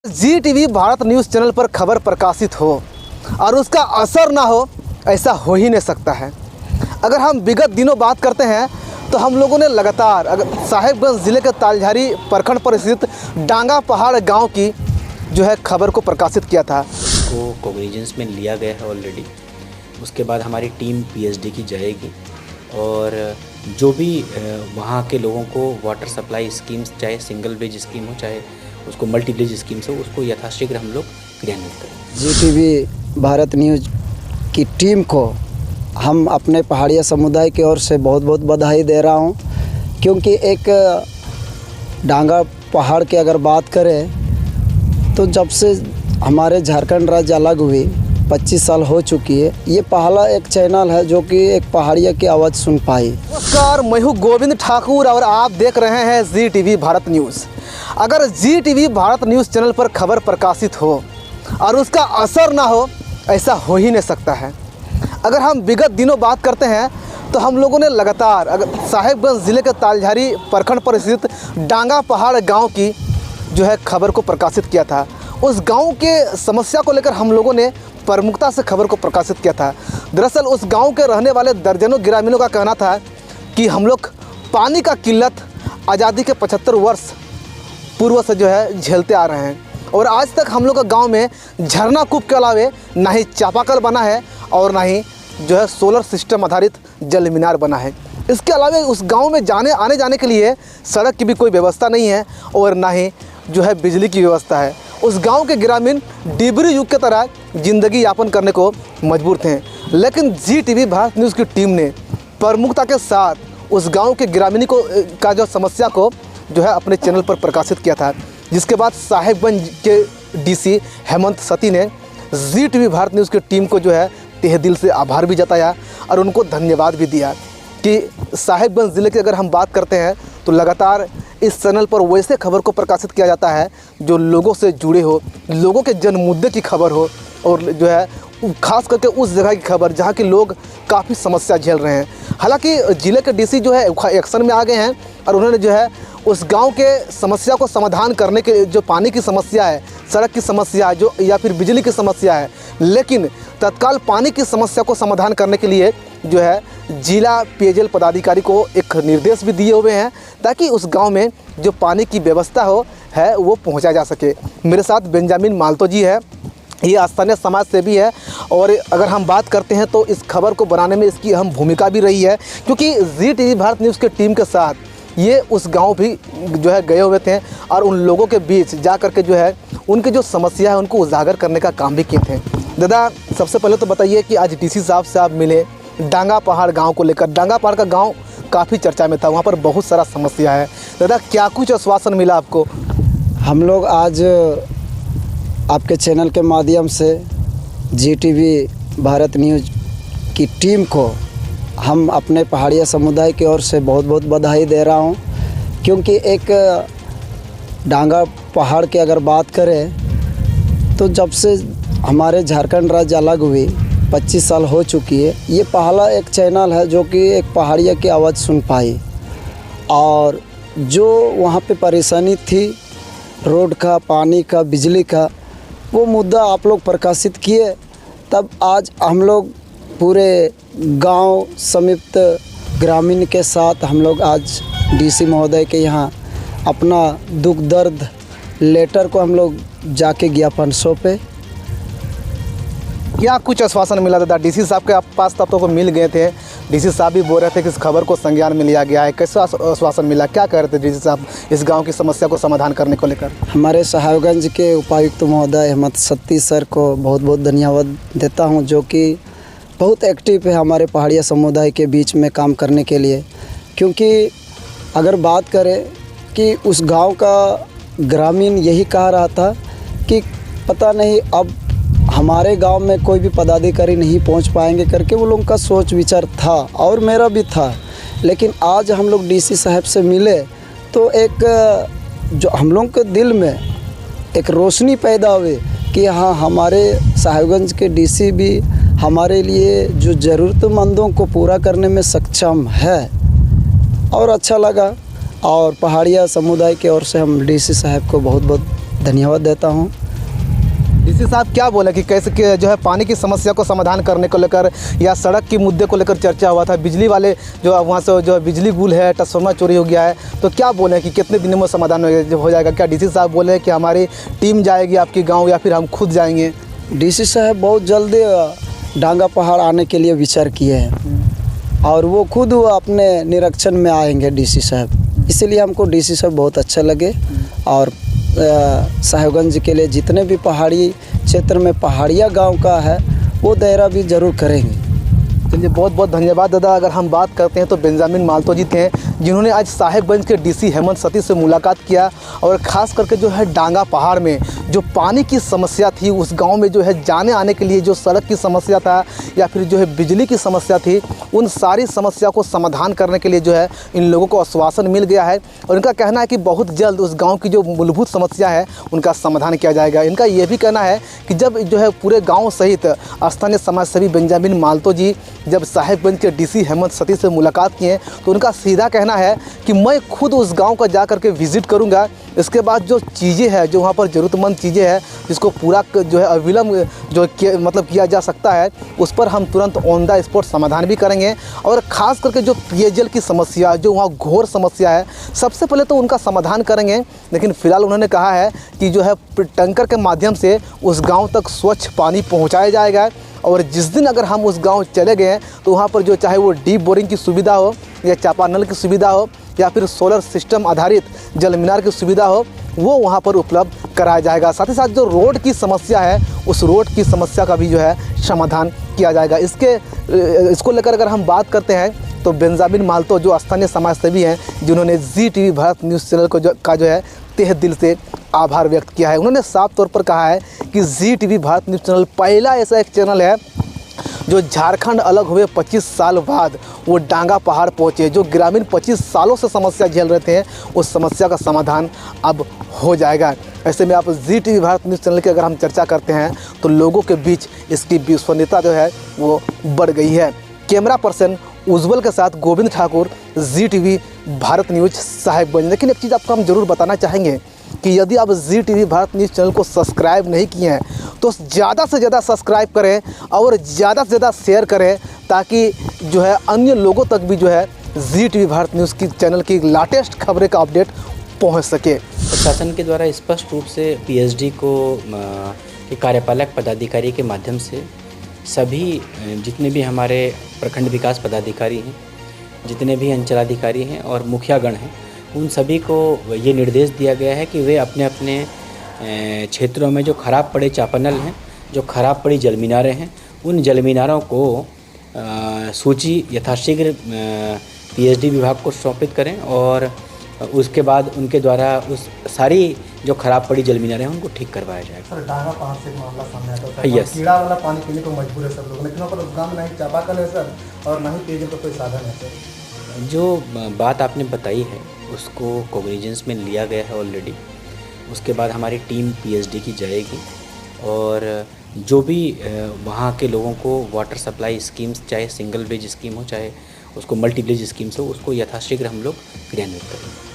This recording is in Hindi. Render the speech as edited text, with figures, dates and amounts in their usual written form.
जी टीवी भारत न्यूज़ चैनल पर खबर प्रकाशित हो और उसका असर ना हो, ऐसा हो ही नहीं सकता है। अगर हम विगत दिनों बात करते हैं तो हम लोगों ने लगातार साहेबगंज ज़िले के तालझारी प्रखंड पर स्थित डांगा पहाड़ गांव की जो है खबर को प्रकाशित किया था। वो कोग्निजेंस में लिया गया है ऑलरेडी। उसके बाद हमारी टीम पीएचडी की जाएगी और जो भी वहाँ के लोगों को वाटर सप्लाई स्कीम्स, चाहे सिंगल ब्रिज स्कीम हो चाहे उसको मल्टी ब्रिज स्कीम्स हो, उसको यथाशीघ्र हम लोग क्रियान्वित करें। जी टीवी भारत न्यूज़ की टीम को हम अपने पहाड़िया समुदाय की ओर से बहुत बहुत बधाई दे रहा हूँ, क्योंकि एक डांगा पहाड़ की अगर बात करें तो जब से हमारे झारखंड राज्य अलग हुई 25 साल हो चुकी है, ये पहला एक चैनल है जो कि एक पहाड़िया की आवाज़ सुन पाई। नमस्कार, मैं हूँ गोविंद ठाकुर और आप देख रहे हैं जी टीवी भारत न्यूज़। अगर जी टीवी भारत न्यूज़ चैनल पर खबर प्रकाशित हो और उसका असर ना हो, ऐसा हो ही नहीं सकता है। अगर हम विगत दिनों बात करते हैं तो हम लोगों ने लगातार साहेबगंज ज़िले के तालझारी प्रखंड पर स्थित डांगा पहाड़ गांव की जो है खबर को प्रकाशित किया था। उस गांव के समस्या को लेकर हम लोगों ने प्रमुखता से खबर को प्रकाशित किया था। दरअसल उस गांव के रहने वाले दर्जनों ग्रामीणों का कहना था कि हम लोग पानी का किल्लत आज़ादी के 75 वर्ष पूर्व से जो है झेलते आ रहे हैं और आज तक हम लोग का गांव में झरना कूप के अलावे ना ही चापाकल बना है और ना ही जो है सोलर सिस्टम आधारित जल मीनार बना है। इसके अलावा उस गांव में आने जाने के लिए सड़क की भी कोई व्यवस्था नहीं है और ना ही जो है बिजली की व्यवस्था है। उस गांव के ग्रामीण डिबरी युग की तरह ज़िंदगी यापन करने को मजबूर थे, लेकिन जी टीवी भारत न्यूज़ की टीम ने प्रमुखता के साथ उस गांव के ग्रामीण का जो समस्या को जो है अपने चैनल पर प्रकाशित किया था, जिसके बाद साहेबगंज के डीसी हेमंत सती ने जी टीवी भारत न्यूज़ की टीम को जो है तहे दिल से आभार भी जताया और उनको धन्यवाद भी दिया कि साहेबगंज ज़िले की अगर हम बात करते हैं तो लगातार इस चैनल पर वैसे खबर को प्रकाशित किया जाता है जो लोगों से जुड़े हो, लोगों के जन मुद्दे की खबर हो और जो है खास करके उस जगह की खबर जहां के लोग काफ़ी समस्या झेल रहे हैं। हालांकि ज़िले के डीसी जो है एक्शन में आ गए हैं और उन्होंने जो है उस गांव के समस्या को समाधान करने के जो पानी की समस्या है, सड़क की समस्या है जो या फिर बिजली की समस्या है, लेकिन तत्काल पानी की समस्या को समाधान करने के लिए जो है जिला पेयजल पदाधिकारी को एक निर्देश भी दिए हुए हैं ताकि उस गांव में जो पानी की व्यवस्था है वो पहुंचा जा सके। मेरे साथ बेंजामिन माल्तो जी है, ये स्थानीय समाज सेवी है और अगर हम बात करते हैं तो इस खबर को बनाने में इसकी अहम भूमिका भी रही है, क्योंकि जी टीवी भारत न्यूज़ की टीम के साथ ये उस गांव भी जो है गए हुए थे और उन लोगों के बीच जा कर के जो है उनकी जो समस्या है उनको उजागर करने का काम भी किए थे। दादा, सबसे पहले तो बताइए कि आज डीसी साहब से आप मिले डांगा पहाड़ गांव को लेकर। डांगा पहाड़ का गांव काफ़ी चर्चा में था, वहाँ पर बहुत सारा समस्या है। दादा, क्या कुछ आश्वासन मिला आपको? हम लोग आज आपके चैनल के माध्यम से जी टीवी भारत न्यूज़ की टीम को हम अपने पहाड़िया समुदाय की ओर से बहुत बहुत बधाई दे रहा हूँ, क्योंकि एक डांगा पहाड़ की अगर बात करें तो जब से हमारे झारखंड राज्य अलग हुई 25 साल हो चुकी है, ये पहला एक चैनल है जो कि एक पहाड़िया की आवाज़ सुन पाई और जो वहाँ पे परेशानी थी रोड का, पानी का, बिजली का, वो मुद्दा आप लोग प्रकाशित किए। तब आज हम लोग पूरे गांव समित ग्रामीण के साथ हम लोग आज डीसी महोदय के यहाँ अपना दुख दर्द लेटर को हम लोग जाके ज्ञापन सौंपे। क्या कुछ आश्वासन मिला दादा? डीसी साहब के पास तब तो मिल गए थे, डीसी साहब भी बोल रहे थे कि इस खबर को संज्ञान में लिया गया है। कैसा आश्वासन मिला, क्या कह रहे थे डीसी साहब इस गांव की समस्या को समाधान करने को लेकर? हमारे साहेबगंज के उपायुक्त महोदय हेमंत सती सर को बहुत बहुत धन्यवाद देता हूं, जो कि बहुत एक्टिव है हमारे पहाड़िया समुदाय के बीच में काम करने के लिए। क्योंकि अगर बात करें कि उस गांव का ग्रामीण यही कह रहा था कि पता नहीं अब हमारे गांव में कोई भी पदाधिकारी नहीं पहुंच पाएंगे करके वो लोगों का सोच विचार था और मेरा भी था। लेकिन आज हम लोग डीसी साहब से मिले तो एक जो हम लोगों के दिल में एक रोशनी पैदा हुई कि हाँ, हमारे साहेबगंज के डीसी भी हमारे लिए जो ज़रूरतमंदों को पूरा करने में सक्षम है और अच्छा लगा। और पहाड़िया समुदाय की ओर से हम डीसी साहब को बहुत बहुत धन्यवाद देता हूँ। डीसी साहब क्या बोले कि कैसे कि जो है पानी की समस्या को समाधान करने को लेकर या सड़क के मुद्दे को लेकर चर्चा हुआ था, बिजली वाले जो वहाँ से जो बिजली गुल है, ट्रांसफार्मर चोरी हो गया है, तो क्या बोले कि कितने दिनों में समाधान हो जाएगा? क्या डीसी साहब बोले कि हमारी टीम जाएगी आपके गाँव या फिर हम खुद जाएंगे? डीसी साहब बहुत जल्दी डांगा पहाड़ आने के लिए विचार किए हैं और वो खुद अपने निरीक्षण में आएंगे डीसी साहब, इसीलिए हमको डीसी साहब बहुत अच्छा लगे। और साहेबगंज के लिए जितने भी पहाड़ी क्षेत्र में पहाड़िया गांव का है वो दायरा भी ज़रूर करेंगे। चलिए बहुत बहुत धन्यवाद दादा। अगर हम बात करते हैं तो बेंजामिन माल्तो जी थे जिन्होंने आज साहेबगंज के डीसी हेमंत सतीश से मुलाकात किया और ख़ास करके जो है डांगा पहाड़ में जो पानी की समस्या थी, उस गांव में जो है जाने आने के लिए जो सड़क की समस्या था या फिर जो है बिजली की समस्या थी, उन सारी समस्या को समाधान करने के लिए जो है इन लोगों को आश्वासन मिल गया है और इनका कहना है कि बहुत जल्द उस गाँव की जो मूलभूत समस्या है उनका समाधान किया जाएगा। इनका ये भी कहना है कि जब जो है पूरे गाँव सहित स्थानीय समाजसेवी बेंजामिन माल्तो जी जब साहेबगंज के डीसी हेमंत सतीश से मुलाकात किए तो उनका सीधा कहना है कि मैं खुद उस गांव का जा कर के विज़िट करूंगा। इसके बाद जो चीज़ें हैं, जो वहाँ पर ज़रूरतमंद चीज़ें हैं जिसको पूरा जो है अविलंब जो किया जा सकता है, उस पर हम तुरंत ऑन द स्पॉट समाधान भी करेंगे। और ख़ास करके जो पेयजल की समस्या, जो वहाँ घोर समस्या है, सबसे पहले तो उनका समाधान करेंगे। लेकिन फ़िलहाल उन्होंने कहा है कि जो है टैंकर के माध्यम से उस गाँव तक स्वच्छ पानी पहुँचाया जाएगा और जिस दिन अगर हम उस गांव चले गए तो वहाँ पर जो चाहे वो डीप बोरिंग की सुविधा हो या चापानल की सुविधा हो या फिर सोलर सिस्टम आधारित जल मीनार की सुविधा हो, वो वहाँ पर उपलब्ध कराया जाएगा। साथ ही साथ जो रोड की समस्या है, उस रोड की समस्या का भी जो है समाधान किया जाएगा। इसको लेकर अगर हम बात करते हैं तो बेंजामिन माल्तो जो स्थानीय समाजसेवी हैं, जिन्होंने ZTV भारत न्यूज़ चैनल को जो है तहे दिल से आभार व्यक्त किया है। उन्होंने साफ तौर पर कहा है कि ZTV भारत न्यूज़ चैनल पहला ऐसा एक चैनल है जो झारखंड अलग हुए 25 साल बाद वो डांगा पहाड़ पहुँचे। जो ग्रामीण 25 सालों से समस्या झेल रहे थे, उस समस्या का समाधान अब हो जाएगा। ऐसे में आप ZTV भारत न्यूज़ चैनल की अगर हम चर्चा करते हैं तो लोगों के बीच इसकी विश्वसनीयता जो है वो बढ़ गई है। कैमरा पर्सन उज्ज्वल के साथ गोविंद ठाकुर, ZTV भारत न्यूज़ साहेबगंज। लेकिन एक चीज़ आपको हम ज़रूर बताना चाहेंगे कि यदि आप ZTV भारत न्यूज़ चैनल को सब्सक्राइब नहीं किए हैं तो ज़्यादा से ज़्यादा सब्सक्राइब करें और ज़्यादा से ज़्यादा शेयर करें ताकि जो है अन्य लोगों तक भी जो है ZTV भारत न्यूज़ की चैनल की लेटेस्ट खबरें का अपडेट पहुंच सके। प्रशासन के द्वारा स्पष्ट रूप से PSD को के कार्यपालक पदाधिकारी के माध्यम से सभी जितने भी हमारे प्रखंड विकास पदाधिकारी हैं, जितने भी अंचलाधिकारी हैं और मुखियागण हैं, उन सभी को ये निर्देश दिया गया है कि वे अपने अपने क्षेत्रों में जो ख़राब पड़े चापानल हैं, जो ख़राब पड़ी जल मीनारें हैं, उन जल मीनारों को सूची यथाशीघ्र PSD विभाग को सौंपित करें और उसके बाद उनके द्वारा उस सारी जो ख़राब पड़ी जल मीनारें हैं उनको ठीक करवाया जाएगा। सर, डांगा पहाड़ से एक मामला सामने आता है। यस। कीड़ा वाला पानी पीने को मजबूर है सब लोग, लेकिन वहाँ पर उस गाँव में नहीं चापाकल है सर और ना ही पेयजल का कोई साधन है सर। जो बात आपने बताई है उसको कोग्निजेंस में लिया गया है ऑलरेडी। उसके बाद हमारी टीम PSD की जाएगी और जो भी वहाँ के लोगों को वाटर सप्लाई स्कीम्स, चाहे सिंगल ब्रिज स्कीम हो चाहे उसको मल्टी ब्रिज स्कीम्स हो, उसको यथाशीघ्र हम लोग क्रियान्वित करेंगे।